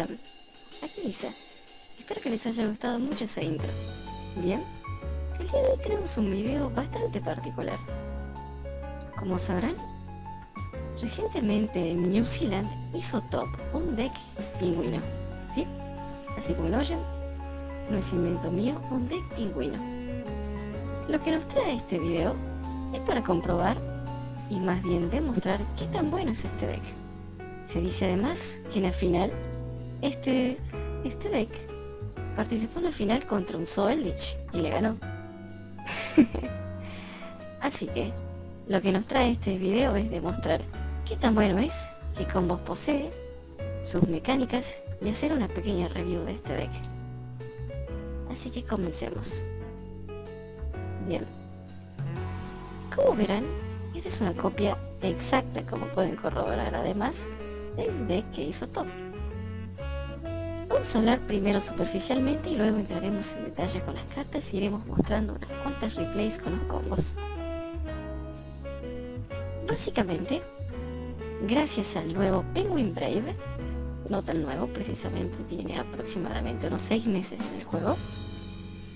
están? Aquí Lisa. Espero que les haya gustado mucho esa intro. Bien, el día de hoy tenemos un video bastante particular. Como sabrán, recientemente New Zealand hizo top un deck pingüino, ¿sí? Así como lo oyen, no es invento mío, un deck pingüino. Lo que nos trae este video es para comprobar y más bien demostrar qué tan bueno es este deck. Se dice además que en la final, este deck participó en la final contra un Eldritch y le ganó. Así que lo que nos trae este video es demostrar qué tan bueno es, qué combos posee, sus mecánicas y hacer una pequeña review de este deck. Así que comencemos. Bien, como verán, esta es una copia exacta, como pueden corroborar además, del deck que hizo top. Vamos a hablar primero superficialmente y luego entraremos en detalle con las cartas y iremos mostrando unas cuantas replays con los combos. Básicamente, gracias al nuevo Penguin Brave, no tan nuevo, precisamente tiene aproximadamente unos 6 meses en el juego,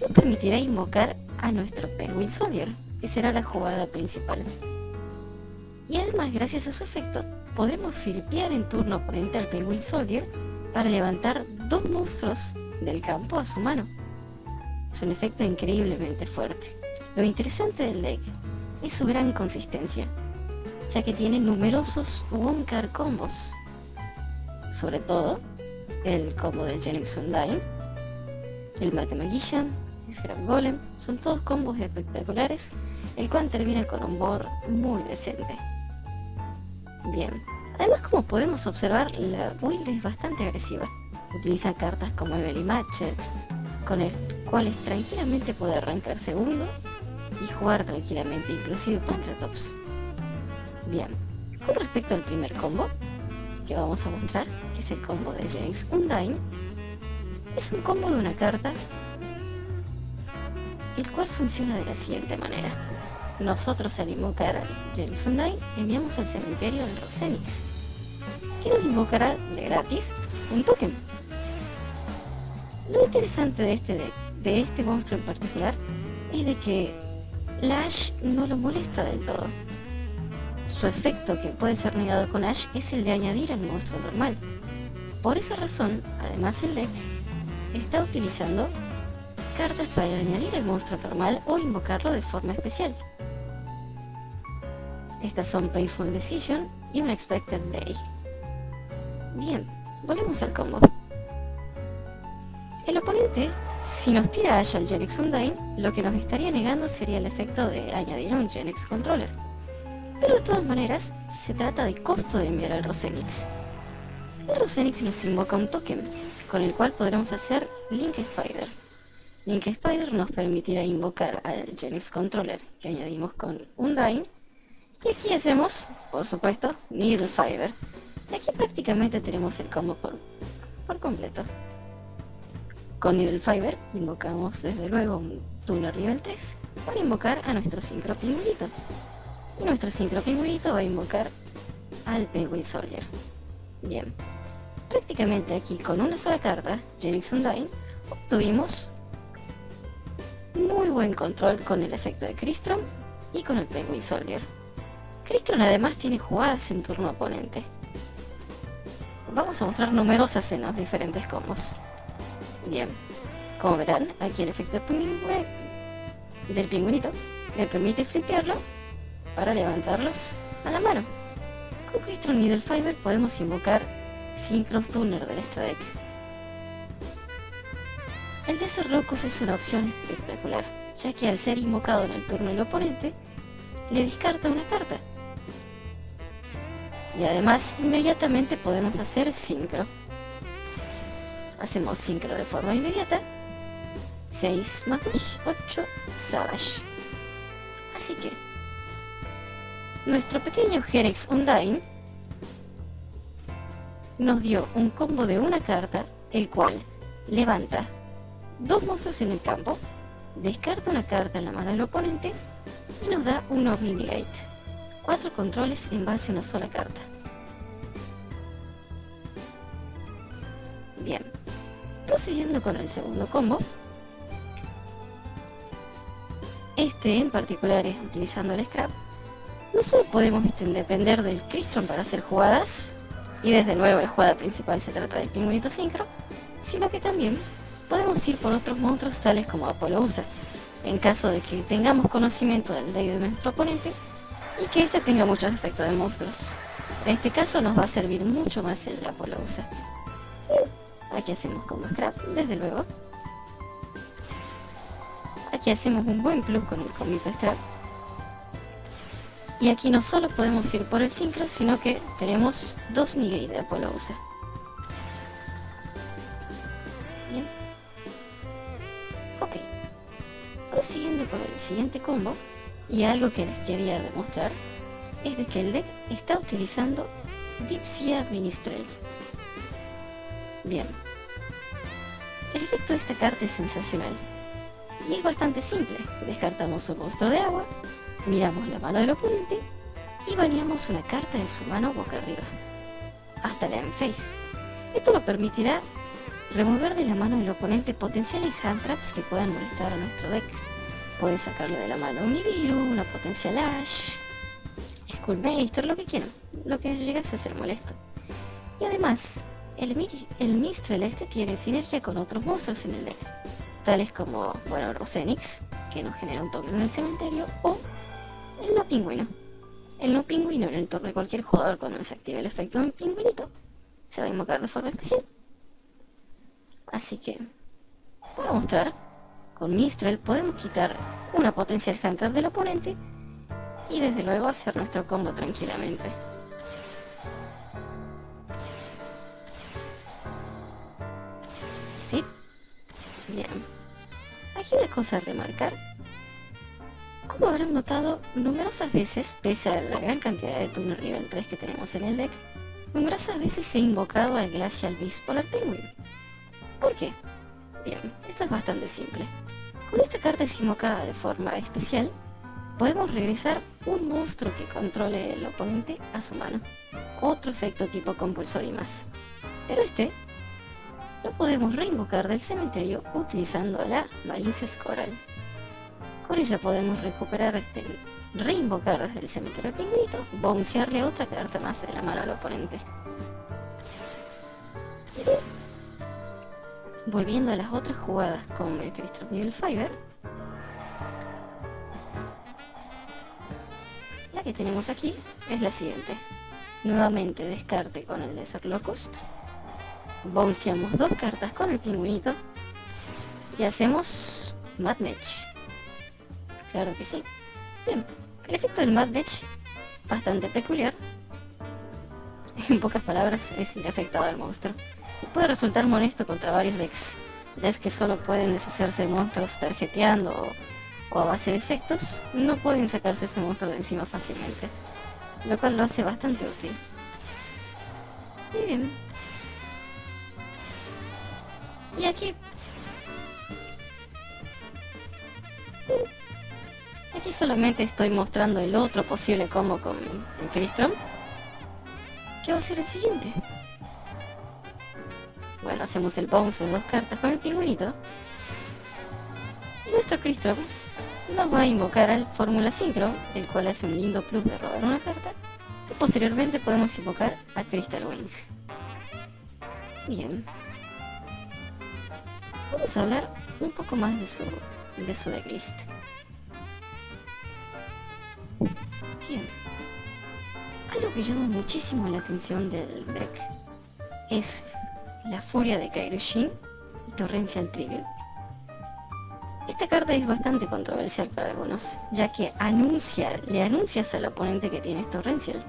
nos permitirá invocar a nuestro Penguin Soldier, que será la jugada principal. Y además, gracias a su efecto, podremos flipear en turno oponente al Penguin Soldier para levantar 2 monstruos del campo a su mano. Es un efecto increíblemente fuerte. Lo interesante del deck es su gran consistencia, ya que tiene numerosos one-card combos. Sobre todo, el combo del Genex Undyne, el Mate Magician, Scrap Golem, son todos combos espectaculares, el cual termina con un board muy decente. Bien, además, como podemos observar, la build es bastante agresiva. Utiliza cartas como Evelyn Matchet, con el cuales tranquilamente puede arrancar segundo y jugar tranquilamente, inclusive Pancratops. Bien, con respecto al primer combo que vamos a mostrar, que es el combo de Genex Undyne, es un combo de una carta, el cual funciona de la siguiente manera. Nosotros, al invocar al Genex Undyne, enviamos al cementerio del Rosenix, que nos invocará de gratis un token. Lo interesante de este deck, de este monstruo en particular, es de que la Ash no lo molesta del todo. Su efecto, que puede ser negado con Ash, es el de añadir al monstruo normal. Por esa razón, además, el deck está utilizando cartas para añadir al monstruo normal o invocarlo de forma especial. Estas son Painful Decision y Unexpected Day. Bien, volvemos al combo. El oponente, si nos tira Ash al Genex Undyne, lo que nos estaría negando sería el efecto de añadir a un Genex Controller. Pero de todas maneras, se trata de costo de enviar al Rosenix. El Rosenix nos invoca un token, con el cual podremos hacer Link Spider. Link Spider nos permitirá invocar al Genex Controller que añadimos con Undyne. Y aquí hacemos, por supuesto, Needle Fiber. Y aquí prácticamente tenemos el combo por completo. Con Needle Fiber invocamos desde luego un Tuner nivel 3 para invocar a nuestro Synchro Pingüinito. Y nuestro Synchro Pingüinito va a invocar al Penguin Soldier. Bien, prácticamente aquí con una sola carta, Genex Undyne, obtuvimos muy buen control con el efecto de Crystron y con el Penguin Soldier. Crystron además tiene jugadas en turno oponente. Vamos a mostrar numerosas en los diferentes combos. Bien, como verán, aquí el efecto del pingüinito me permite flipearlo para levantarlos a la mano. Con Crystron Needle Fiber podemos invocar Synchro Tuner del extra deck. El Desert Locust es una opción espectacular, ya que al ser invocado en el turno del oponente, le descarta una carta. Y además, inmediatamente podemos hacer Synchro. Hacemos Synchro de forma inmediata. 6 más 2, 8, Savage. Así que, nuestro pequeño Genex Undyne nos dio un combo de una carta, el cual levanta 2 monstruos en el campo, descarta una carta en la mano del oponente y nos da un Obligate. 4 controles en base a una sola carta. Prosiguiendo con el segundo combo, este en particular es utilizando el Scrap. No solo podemos depender del Crystron para hacer jugadas, y desde luego la jugada principal se trata del pingüinito Synchro, sino que también podemos ir por otros monstruos tales como Apollousa, en caso de que tengamos conocimiento del deck de nuestro oponente y que este tenga muchos efectos de monstruos. En este caso nos va a servir mucho más el Apollousa. Aquí hacemos como Scrap, desde luego. Aquí hacemos un buen plus con el combito Scrap. Y aquí no solo podemos ir por el Synchro, sino que tenemos 2 negate de Apollousa. Bien. Ok. Prosiguiendo con el siguiente combo, y algo que les quería demostrar, es de que el deck está utilizando Dipsia Ministrel. Bien. El efecto de esta carta es sensacional. Y es bastante simple. Descartamos un monstruo de agua, miramos la mano del oponente y baneamos una carta de su mano boca arriba, hasta la End-Phase. Esto nos permitirá remover de la mano del oponente potenciales hand traps que puedan molestar a nuestro deck. Puede sacarle de la mano un Nibiru, una potencial Ash, Skullmeister, lo que quieran, lo que llegase a ser molesto. Y además, el Mistral este tiene sinergia con otros monstruos en el deck, tales como, bueno, Rosenix, que nos genera un token en el cementerio, o el no pingüino. El no pingüino en el turno de cualquier jugador cuando se active el efecto de un pingüinito se va a invocar de forma especial. Así que, para mostrar, con Mistral podemos quitar una potencial hand trap del oponente y desde luego hacer nuestro combo tranquilamente. Sí. Bien. Aquí una cosa a remarcar. Como habrán notado, numerosas veces, pese a la gran cantidad de turno nivel 3 que tenemos en el deck, numerosas veces he invocado al Glacial Beast Polar Penguin. ¿Por qué? Bien, esto es bastante simple. Cuando esta carta es invocada de forma especial, podemos regresar un monstruo que controle el oponente a su mano. Otro efecto tipo compulsor y más. Pero este lo podemos reinvocar del cementerio utilizando la Varincias Coral. Con ella podemos recuperar reinvocar desde el cementerio al pingüinito, bouncearle otra carta más de la mano al oponente. Volviendo a las otras jugadas con el Crystal Needle Fiber, la que tenemos aquí es la siguiente. Nuevamente descarte con el Desert Locust, bounceamos 2 cartas con el pingüinito y hacemos Mad Match. Claro que sí. Bien, el efecto del Mad Match, bastante peculiar. En pocas palabras, es ir afectado al monstruo. Y puede resultar molesto contra varios decks. Decks que solo pueden deshacerse de monstruos tarjeteando o a base de efectos, no pueden sacarse ese monstruo de encima fácilmente. Lo cual lo hace bastante útil. Bien. Y aquí solamente estoy mostrando el otro posible combo con el Crystron, que va a ser el siguiente. Bueno, hacemos el bounce de 2 cartas con el pingüinito y nuestro Crystron nos va a invocar al Fórmula Synchro, el cual hace un lindo plus de robar una carta, y posteriormente podemos invocar a Crystal Wing. Bien, vamos a hablar un poco más de su decklist. Bien, algo que llama muchísimo la atención del deck es la furia de Kairyu-Shin y Torrential Tribute. Esta carta es bastante controversial para algunos, ya que le anuncias al oponente que tienes Torrential,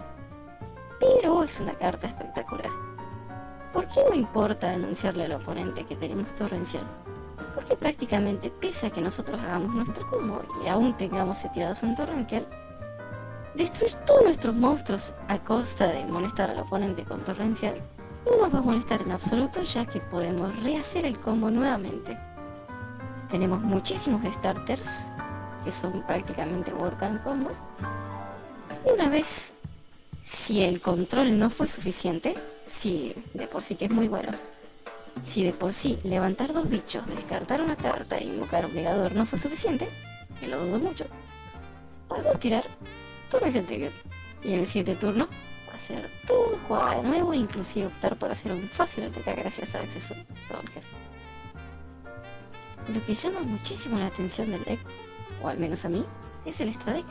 pero es una carta espectacular. ¿Por qué no importa anunciarle al oponente que tenemos Torrential? Porque prácticamente, pese a que nosotros hagamos nuestro combo y aún tengamos seteados un Torrential, destruir todos nuestros monstruos a costa de molestar al oponente con Torrential no nos va a molestar en absoluto, ya que podemos rehacer el combo nuevamente. Tenemos muchísimos starters que son prácticamente work and combo, y una vez, si el control no fue suficiente, si de por sí que es muy bueno, Si de por sí levantar 2 bichos, descartar una carta e invocar un negador no fue suficiente, que lo dudo mucho, podemos tirar Torrencial Tribute y en el siguiente turno hacer todo jugada de nuevo e inclusive optar por hacer un fácil ataque gracias a Access Donker. Lo que llama muchísimo la atención del deck, o al menos a mí, es el extra deck.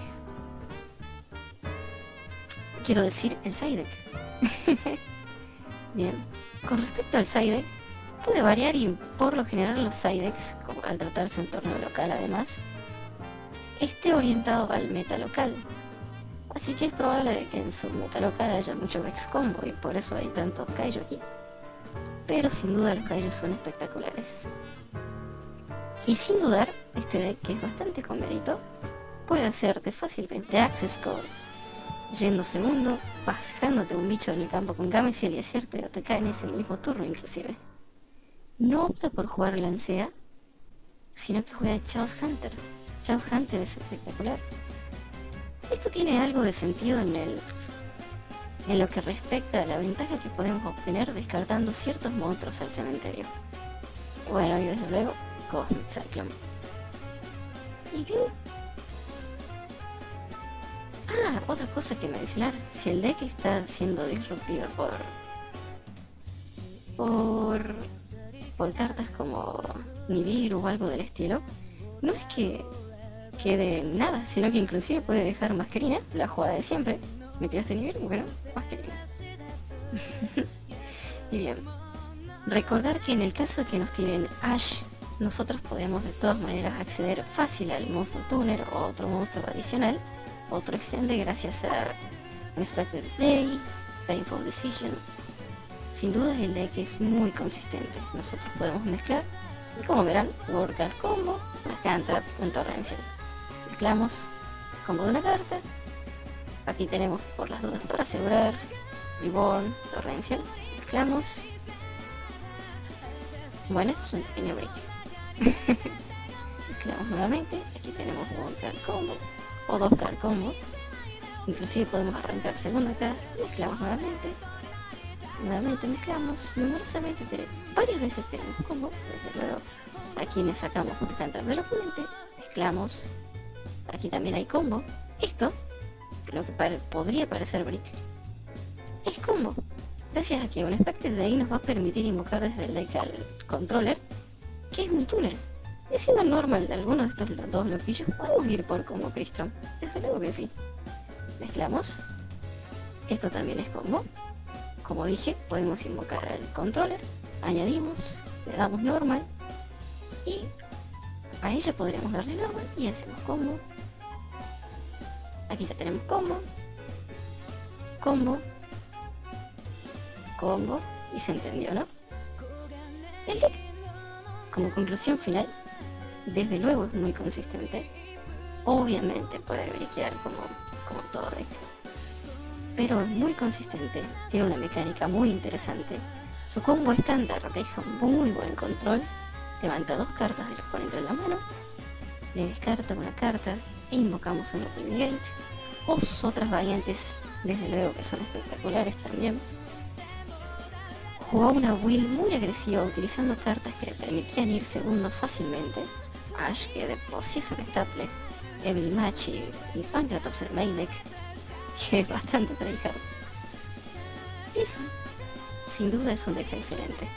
Quiero decir, el side deck. Bien, con respecto al side deck, puede variar y por lo general los side decks, como al tratarse de un torneo local además, esté orientado al meta local. Así que es probable de que en su meta local haya muchos decks combo y por eso hay tanto kaiju aquí. Pero sin duda los kaiju son espectaculares. Y sin dudar, este deck, que es bastante con mérito, puede hacerte fácilmente Access Code. Yendo segundo, bajándote un bicho en el campo con Gameciel y hacerte o te cae en ese mismo turno inclusive. No opta por jugar Lancea, sino que juega Chaos Hunter. Chaos Hunter es espectacular. Esto tiene algo de sentido en lo que respecta a la ventaja que podemos obtener descartando ciertos monstruos al cementerio. Bueno, y desde luego, Cosmic Cyclone. Y bien. Otra cosa que mencionar, si el deck está siendo disruptido por cartas como Nibiru o algo del estilo, no es que quede nada, sino que inclusive puede dejar Masquerina, la jugada de siempre. Me tiraste Nibiru, bueno, Masquerina. Y bien, recordar que en el caso de que nos tiren Ash, nosotros podemos de todas maneras acceder fácil al monstruo tuner o otro monstruo adicional, otro extende gracias a Respected Play, Painful Decision. Sin duda el deck es muy consistente, nosotros podemos mezclar y como verán, Workout Combo, una Cantrap, un Torrencial. Mezclamos combo de una carta, aquí tenemos por las dudas para asegurar, Reborn, Torrencial, mezclamos. Bueno, esto es un pequeño break. Mezclamos nuevamente, aquí tenemos un card combo o 2 card combo, inclusive podemos arrancar segunda acá, mezclamos nuevamente mezclamos, numerosamente varias veces tenemos combo, desde luego a quienes sacamos por cantar del oponente, mezclamos, aquí también hay combo, esto, lo que podría parecer brick, es combo. Gracias a que un Expected Day nos va a permitir invocar desde el deck al controller, que es un tuner. Y siendo normal de alguno de estos dos loquillos, podemos ir por combo Crystron. Desde luego que sí. Mezclamos. Esto también es combo. Como dije, podemos invocar al controller. Añadimos, le damos normal. Y a ella podríamos darle normal y hacemos combo. Aquí ya tenemos combo. Combo. Combo, y se entendió, ¿no? El deck, como conclusión final, desde luego es muy consistente. Obviamente puede briquear como todo deck, pero es muy consistente, tiene una mecánica muy interesante. Su combo estándar deja un muy buen control, levanta 2 cartas del oponente en la mano, le descarta una carta e invocamos un Open Gate, o sus otras variantes, desde luego que son espectaculares también. Jugó una build muy agresiva utilizando cartas que le permitían ir segundo fácilmente. Ash, que de por sí es un staple, Evil Match y Pancratops el main deck, que es bastante tryhard. Eso, sin duda es un deck excelente.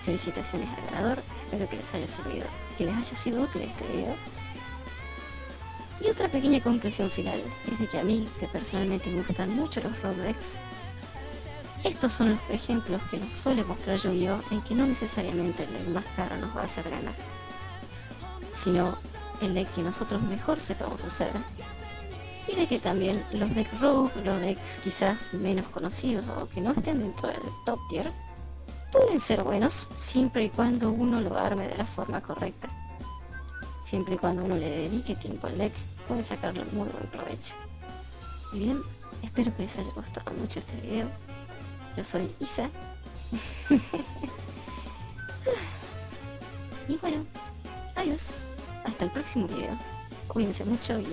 Felicitaciones al ganador, espero que les haya sido útil este video. Y otra pequeña conclusión final, es de que a mí, que personalmente me gustan mucho los road decks, estos son los ejemplos que nos suele mostrar Yu-Gi-Oh! En que no necesariamente el deck más caro nos va a hacer ganar, sino el deck que nosotros mejor sepamos usar. Y de que también los decks rogue, los decks quizás menos conocidos o que no estén dentro del top tier, pueden ser buenos siempre y cuando uno lo arme de la forma correcta. Siempre y cuando uno le dedique tiempo al deck, puede sacarle muy buen provecho. Y bien, espero que les haya gustado mucho este video. Yo soy Isa. Y bueno, adiós. Hasta el próximo video. Cuídense mucho y